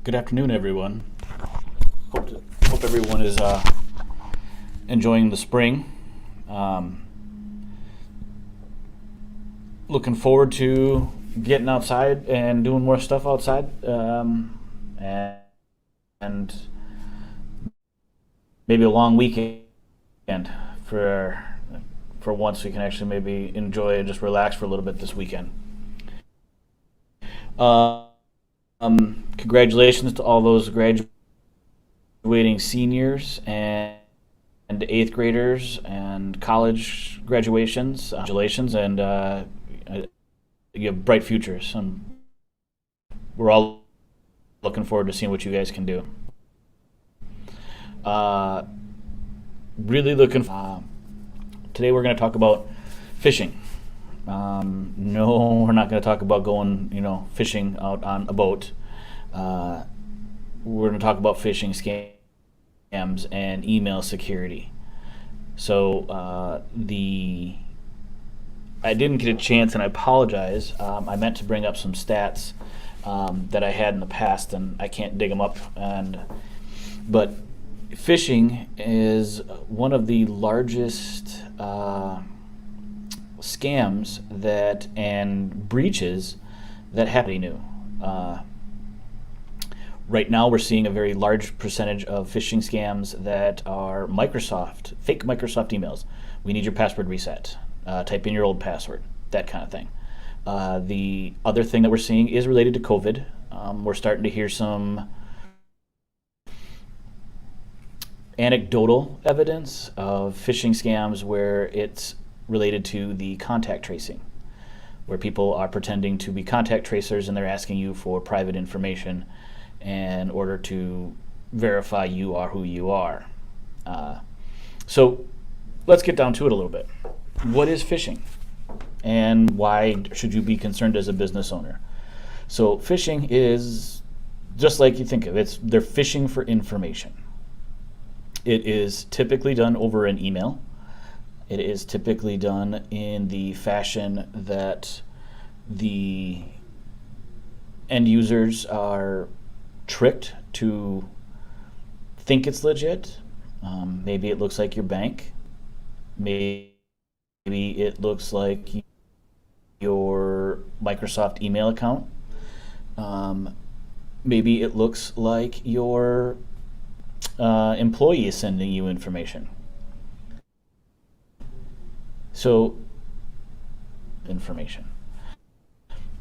Good afternoon, everyone. Hope everyone is enjoying the spring. Um, Looking forward to getting outside and doing more stuff outside, and maybe a long weekend for for once we can actually maybe enjoy and just relax for a little bit this weekend. Uh, Congratulations to all those graduating seniors and eighth graders and college graduations. Congratulations, and you have bright futures. We're all looking forward to seeing what you guys can do. Uh, Really looking. Today we're going to talk about fishing. No, we're not going to talk about going, fishing out on a boat. Uh, we're going to talk about phishing scams and email security. So the I didn't get a chance, and I apologize. I meant to bring up some stats that I had in the past, and I can't dig them up. But phishing is one of the largest scams that and breaches that happen new. Right now, we're seeing a very large percentage of phishing scams that are fake Microsoft emails. We need your password reset. Type in your old password, that kind of thing. The other thing that we're seeing is related to COVID. We're starting to hear some anecdotal evidence of phishing scams where it's related to the contact tracing, where people are pretending to be contact tracers and they're asking you for private information in order to verify you are who you are. So let's get down to it a little bit. What is phishing, and why should you be concerned as a business owner? So phishing is just like you think of it. They're phishing for information. It is typically done over an email. It is typically done in the fashion that the end users are tricked to think it's legit. Maybe it looks like your bank. Maybe it looks like your Microsoft email account. Maybe it looks like your employee is sending you information. So, information.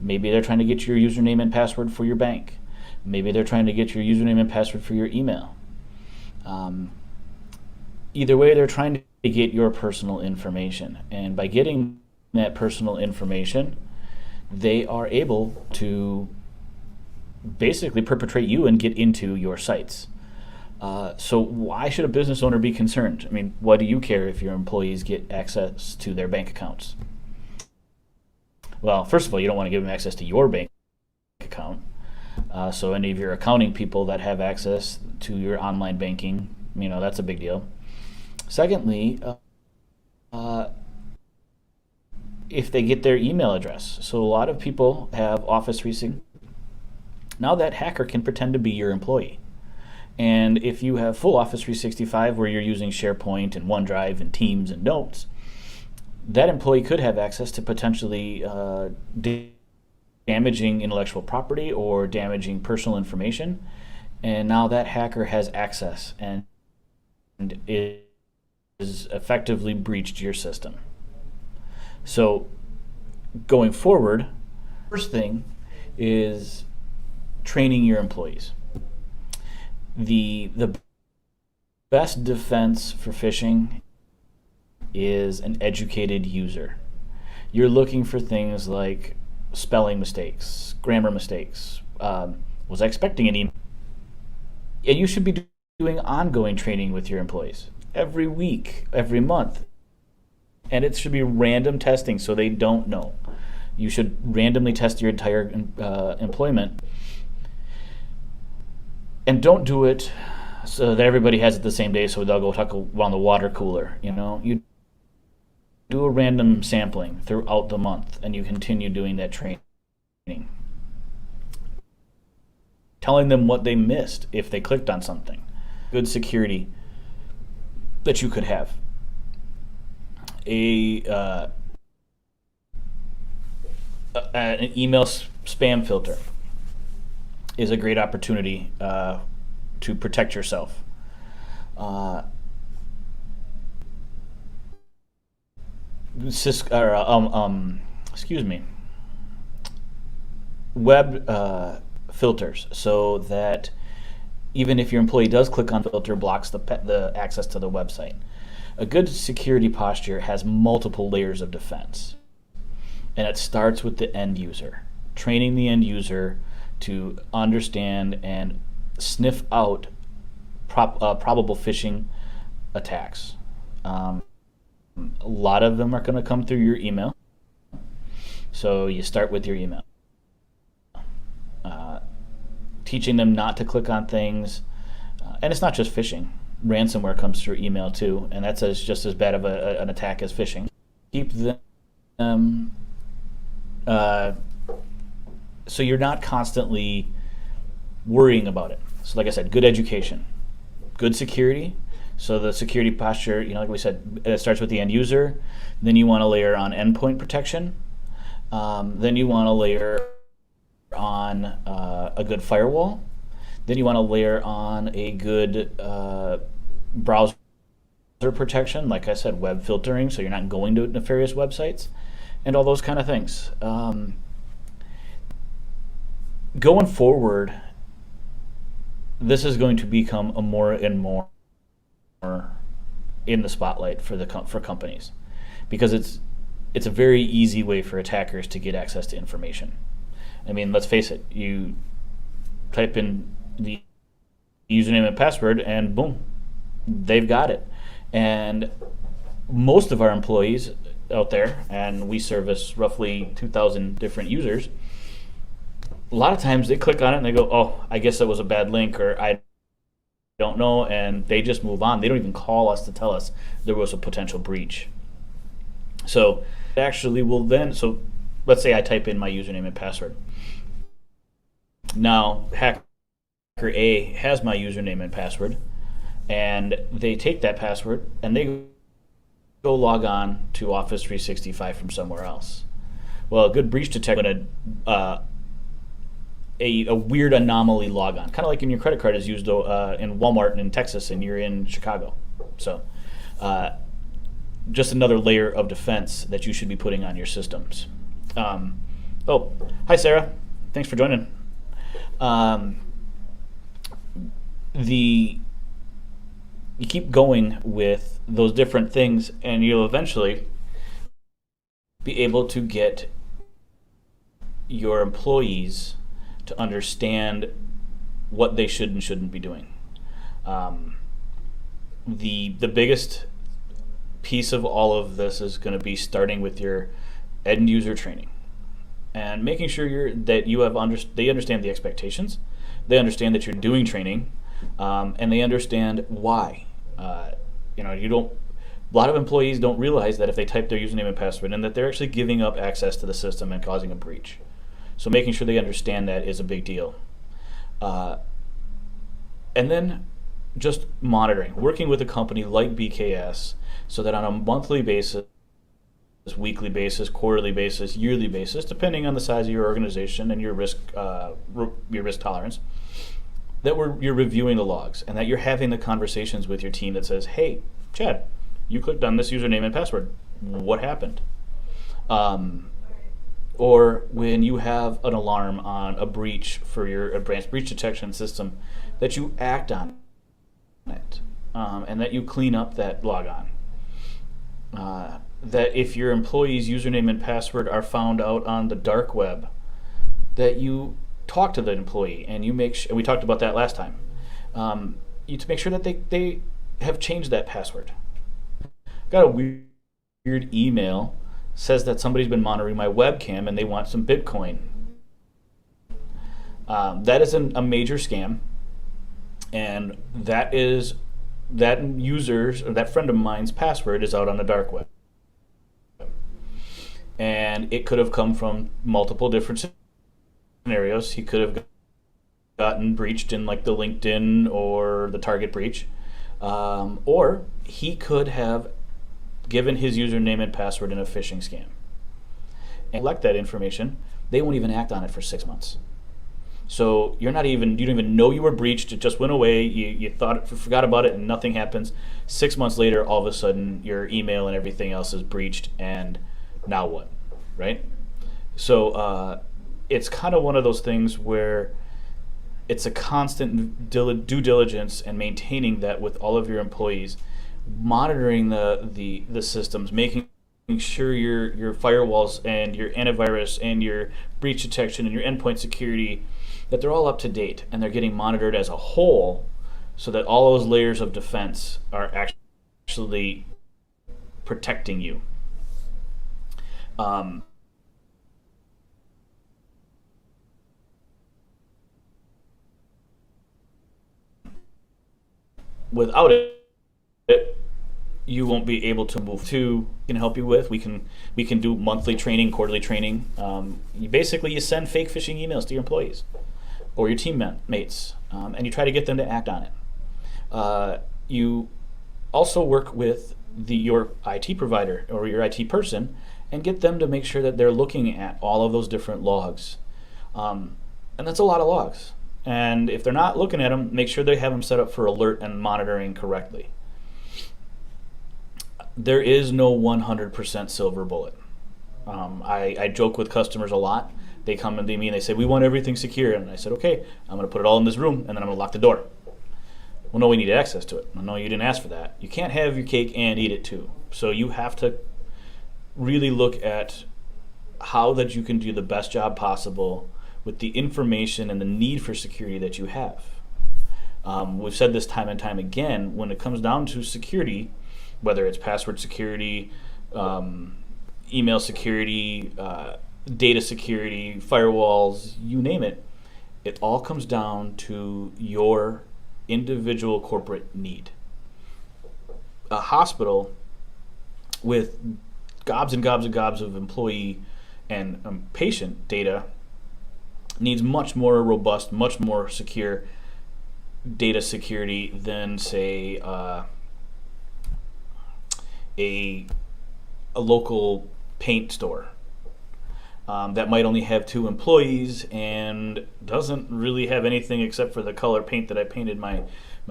Maybe they're trying to get your username and password for your bank. Maybe they're trying to get your username and password for your email. Either way, they're trying to get your personal information. And by getting that personal information, they are able to basically perpetrate you and get into your sites. So why should a business owner be concerned? I mean, why do you care if your employees get access to their bank accounts? Well, first of all, you don't want to give them access to your bank account. So any of your accounting people that have access to your online banking, that's a big deal. Secondly, if they get their email address. So a lot of people have Office 365. Now that hacker can pretend to be your employee. And if you have full Office 365 where you're using SharePoint and OneDrive and Teams and Notes, that employee could have access to potentially damaging intellectual property or damaging personal information. And now that hacker has access and it is effectively breached your system. So going forward, first thing is training your employees. The best defense for phishing is an educated user. You're looking for things like spelling mistakes, grammar mistakes. Was I expecting an email? And you should be doing ongoing training with your employees every week, every month. And it should be random testing so they don't know. You should randomly test your entire employment. And don't do it so that everybody has it the same day so they'll go talk around the water cooler. You do a random sampling throughout the month and you continue doing that training. telling them what they missed if they clicked on something. Good security that you could have. An email spam filter is a great opportunity to protect yourself. Uh, excuse me, web filters, so that even if your employee does click on filter, blocks the access to the website. A good security posture has multiple layers of defense, and it starts with the end user. Training the end user to understand and sniff out probable phishing attacks. A lot of them are going to come through your email, so you start with your email. Teaching them not to click on things, and it's not just phishing. Ransomware comes through email too, and that's just as bad of an attack as phishing. Keep them so you're not constantly worrying about it. So like I said, good education, good security. So the security posture, like we said, it starts with the end user. Then you want to layer on endpoint protection. Then you want to layer on a good firewall. Then you want to layer on a good browser protection, like I said, web filtering, so you're not going to nefarious websites, and all those kind of things. Going forward, this is going to become a more and more in the spotlight for companies, because it's a very easy way for attackers to get access to information. I mean, let's face it, you type in the username and password and boom, they've got it. And most of our employees out there, and we service roughly 2,000 different users, a lot of times they click on it and they go, oh, I guess that was a bad link, or I don't know, and they just move on. They don't even call us to tell us there was a potential breach. So it actually will then, so let's say I type in my username and password. Now, hacker A has my username and password, and they take that password and they go log on to Office 365 from somewhere else. Well, a good breach detector, a weird anomaly logon, kind of like when your credit card is used in Walmart in Texas and you're in Chicago. So just another layer of defense that you should be putting on your systems. Oh, hi Sarah, thanks for joining. You keep going with those different things, and you'll eventually be able to get your employees to understand what they should and shouldn't be doing. The biggest piece of all of this is going to be starting with your end user training and making sure that you have they understand the expectations, they understand that you're doing training, and they understand why. A lot of employees don't realize that if they type their username and password in, that they're actually giving up access to the system and causing a breach. So making sure they understand that is a big deal. And then just monitoring, working with a company like BKS, so that on a monthly basis, weekly basis, quarterly basis, yearly basis, depending on the size of your organization and your risk tolerance, that you're reviewing the logs, and that you're having the conversations with your team that says, hey, Chad, you clicked on this username and password. What happened? Or when you have an alarm on a breach for your advanced breach detection system, that you act on it, and that you clean up that logon. That if your employee's username and password are found out on the dark web, that you talk to the employee and you make sure, and we talked about that last time, you to make sure that they have changed that password. Got a weird email, says that somebody's been monitoring my webcam and they want some Bitcoin. That is a major scam, and that user's, or that friend of mine's password is out on the dark web. And it could have come from multiple different scenarios. He could have gotten breached in like the LinkedIn or the Target breach, or he could have given his username and password in a phishing scam. And collect that information, they won't even act on it for 6 months. So you don't even know you were breached. It just went away. You forgot about it, and nothing happens. 6 months later, all of a sudden, your email and everything else is breached, and now what, right? So it's kind of one of those things where it's a constant due diligence and maintaining that with all of your employees, monitoring the systems, making sure your firewalls and your antivirus and your breach detection and your endpoint security, that they're all up to date and they're getting monitored as a whole, so that all those layers of defense are actually protecting you. Without it, you won't be able to move to. Can help you with. We can do monthly training, quarterly training. You send fake phishing emails to your employees or your teammates, and you try to get them to act on it. You also work with your IT provider or your IT person and get them to make sure that they're looking at all of those different logs, and that's a lot of logs. And if they're not looking at them, make sure they have them set up for alert and monitoring correctly. There is no 100% silver bullet. I joke with customers a lot. They come to me and they say, we want everything secure. And I said, okay, I'm going to put it all in this room and then I'm going to lock the door. Well, no, we need access to it. No, you didn't ask for that. You can't have your cake and eat it too. So you have to really look at how that you can do the best job possible with the information and the need for security that you have. We've said this time and time again, when it comes down to security, whether it's password security, email security, data security, firewalls, you name it, it all comes down to your individual corporate need. A hospital with gobs and gobs and gobs of employee and patient data needs much more robust, much more secure data security than, say, a local paint store that might only have 2 employees and doesn't really have anything except for the color paint that I painted my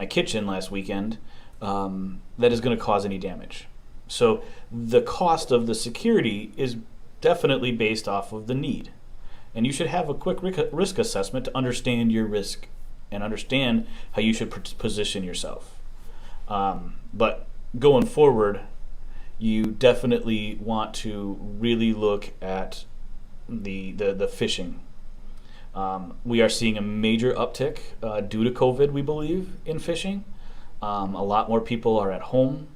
kitchen last weekend, that is going to cause any damage. So the cost of the security is definitely based off of the need. And you should have a quick risk assessment to understand your risk and understand how you should position yourself. But going forward, you definitely want to really look at the phishing. We are seeing a major uptick due to COVID, we believe, in phishing. A lot more people are at home.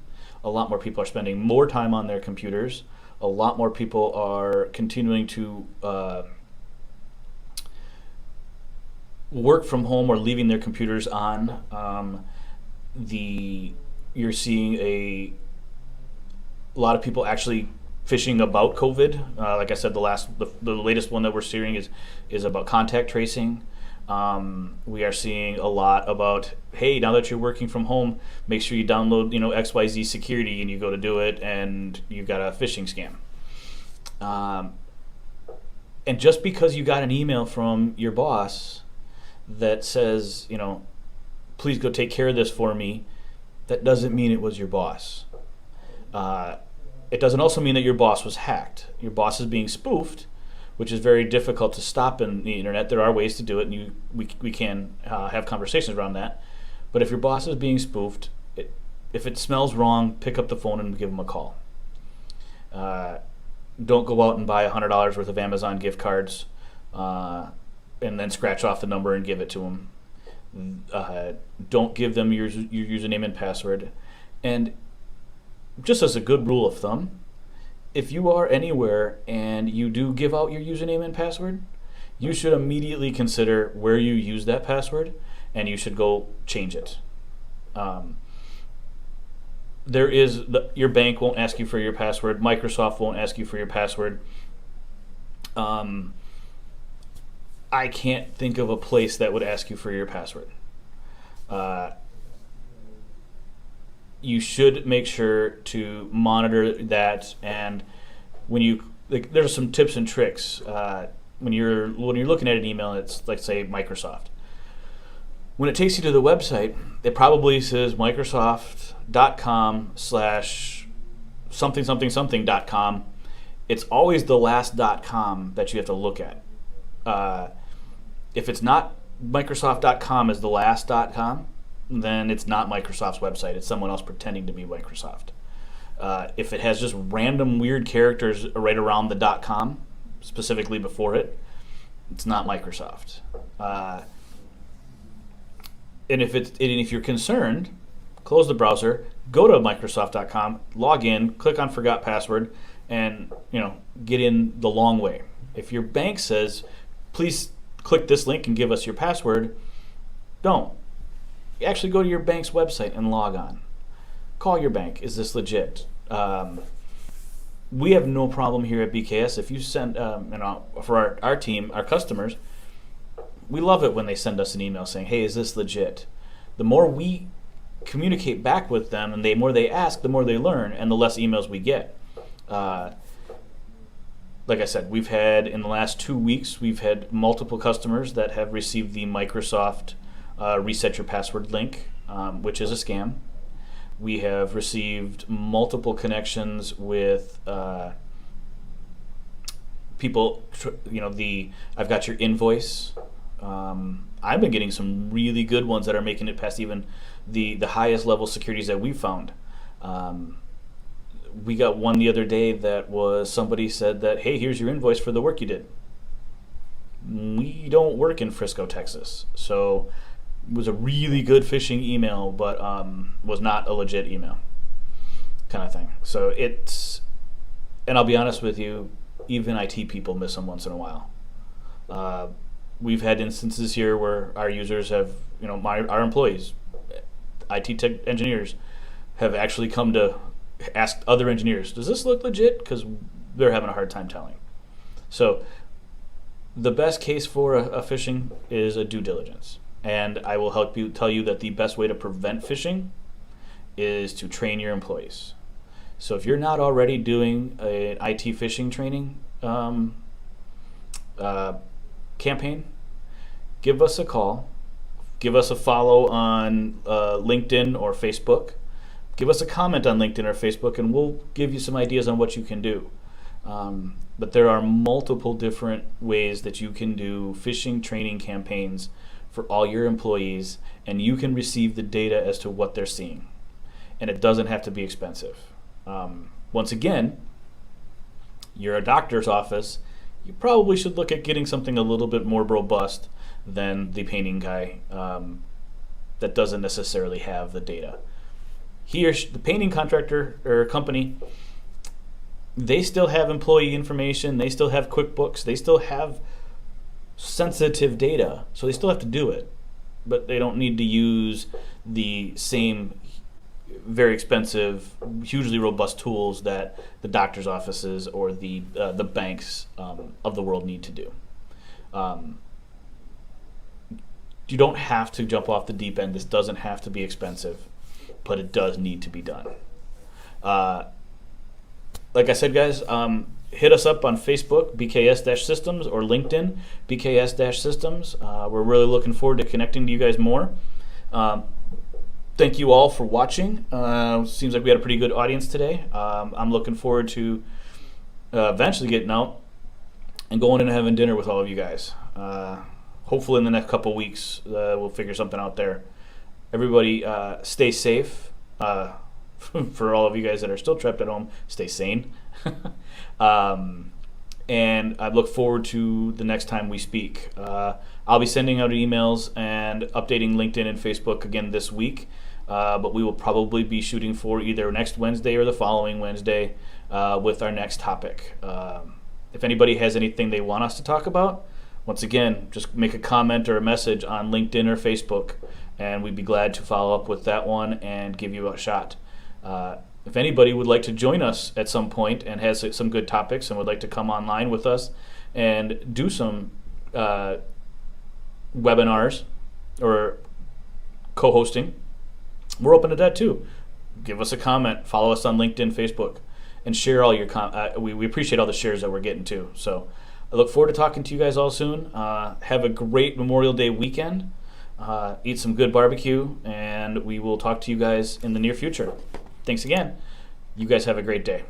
A lot more people are spending more time on their computers. A lot more people are continuing to work from home or leaving their computers on. You're seeing a lot of people actually phishing about COVID. Like I said, the latest one that we're seeing is about contact tracing. We are seeing a lot about, hey, now that you're working from home, make sure you download XYZ security, and you go to do it and you got a phishing scam. And just because you got an email from your boss that says, please go take care of this for me, that doesn't mean it was your boss. It doesn't also mean that your boss was hacked. Your boss is being spoofed, which is very difficult to stop in the internet. There are ways to do it, and we can have conversations around that. But if your boss is being spoofed, if it smells wrong, pick up the phone and give them a call. Don't go out and buy $100 worth of Amazon gift cards and then scratch off the number and give it to them. Don't give them your username and password. And just as a good rule of thumb, if you are anywhere and you do give out your username and password, you should immediately consider where you use that password, and you should go change it. Your bank won't ask you for your password. Microsoft won't ask you for your password. I can't think of a place that would ask you for your password. You should make sure to monitor that, and when you there's some tips and tricks when you're looking at an email. It's like, say, Microsoft. When it takes you to the website, it probably says Microsoft.com/something.com. It's always the last .com that you have to look at. If it's not Microsoft.com as the last .com, then it's not Microsoft's website. It's someone else pretending to be Microsoft. If it has just random weird characters right around the .com, specifically before it, it's not Microsoft. And if you're concerned, close the browser, go to Microsoft.com, log in, click on Forgot Password, and get in the long way. If your bank says, please click this link and give us your password, don't. You actually go to your bank's website and log on. Call your bank. Is this legit? We have no problem here at BKS. If you send, for our team, our customers, we love it when they send us an email saying, hey, is this legit? The more we communicate back with them and the more they ask, the more they learn, and the less emails we get. Like I said, we've had, in the last 2 weeks, we've had multiple customers that have received the Microsoft reset your password link, which is a scam. We have received multiple connections with people, I've got your invoice. I've been getting some really good ones that are making it past even the highest level securities that we've found. We got one the other day that was, somebody said that, hey, here's your invoice for the work you did. We don't work in Frisco, Texas. So it was a really good phishing email, but was not a legit email kind of thing. So and I'll be honest with you, even IT people miss them once in a while. We've had instances here where our users have, our employees, IT tech engineers, have actually come to ask other engineers, does this look legit? Because they're having a hard time telling. So the best case for a phishing is a due diligence. And I will help you tell you that the best way to prevent phishing is to train your employees. So if you're not already doing an IT phishing training campaign, give us a call, give us a follow on LinkedIn or Facebook, give us a comment on LinkedIn or Facebook, and we'll give you some ideas on what you can do. But there are multiple different ways that you can do phishing training campaigns for all your employees, and you can receive the data as to what they're seeing. And it doesn't have to be expensive. Once again, you're a doctor's office, you probably should look at getting something a little bit more robust than the painting guy that doesn't necessarily have the data. The painting contractor or company, they still have employee information, they still have QuickBooks, they still have sensitive data, so they still have to do it, but they don't need to use the same very expensive, hugely robust tools that the doctor's offices or the banks of the world need to do. You don't have to jump off the deep end. This doesn't have to be expensive, but it does need to be done. Like I said, guys, hit us up on Facebook, BKS-Systems, or LinkedIn, BKS-Systems. We're really looking forward to connecting to you guys more. Thank you all for watching. Seems like we had a pretty good audience today. I'm looking forward to eventually getting out and going in and having dinner with all of you guys. Hopefully in the next couple weeks, we'll figure something out there. Everybody stay safe. For all of you guys that are still trapped at home, stay sane. And I look forward to the next time we speak. I'll be sending out emails and updating LinkedIn and Facebook again this week, but we will probably be shooting for either next Wednesday or the following Wednesday with our next topic. If anybody has anything they want us to talk about, once again, just make a comment or a message on LinkedIn or Facebook, and we'd be glad to follow up with that one and give you a shot. If anybody would like to join us at some point and has some good topics and would like to come online with us and do some webinars or co-hosting, we're open to that too. Give us a comment, follow us on LinkedIn, Facebook, and share all your we appreciate all the shares that we're getting too. So I look forward to talking to you guys all soon. Have a great Memorial Day weekend. Eat some good barbecue, and we will talk to you guys in the near future. Thanks again. You guys have a great day.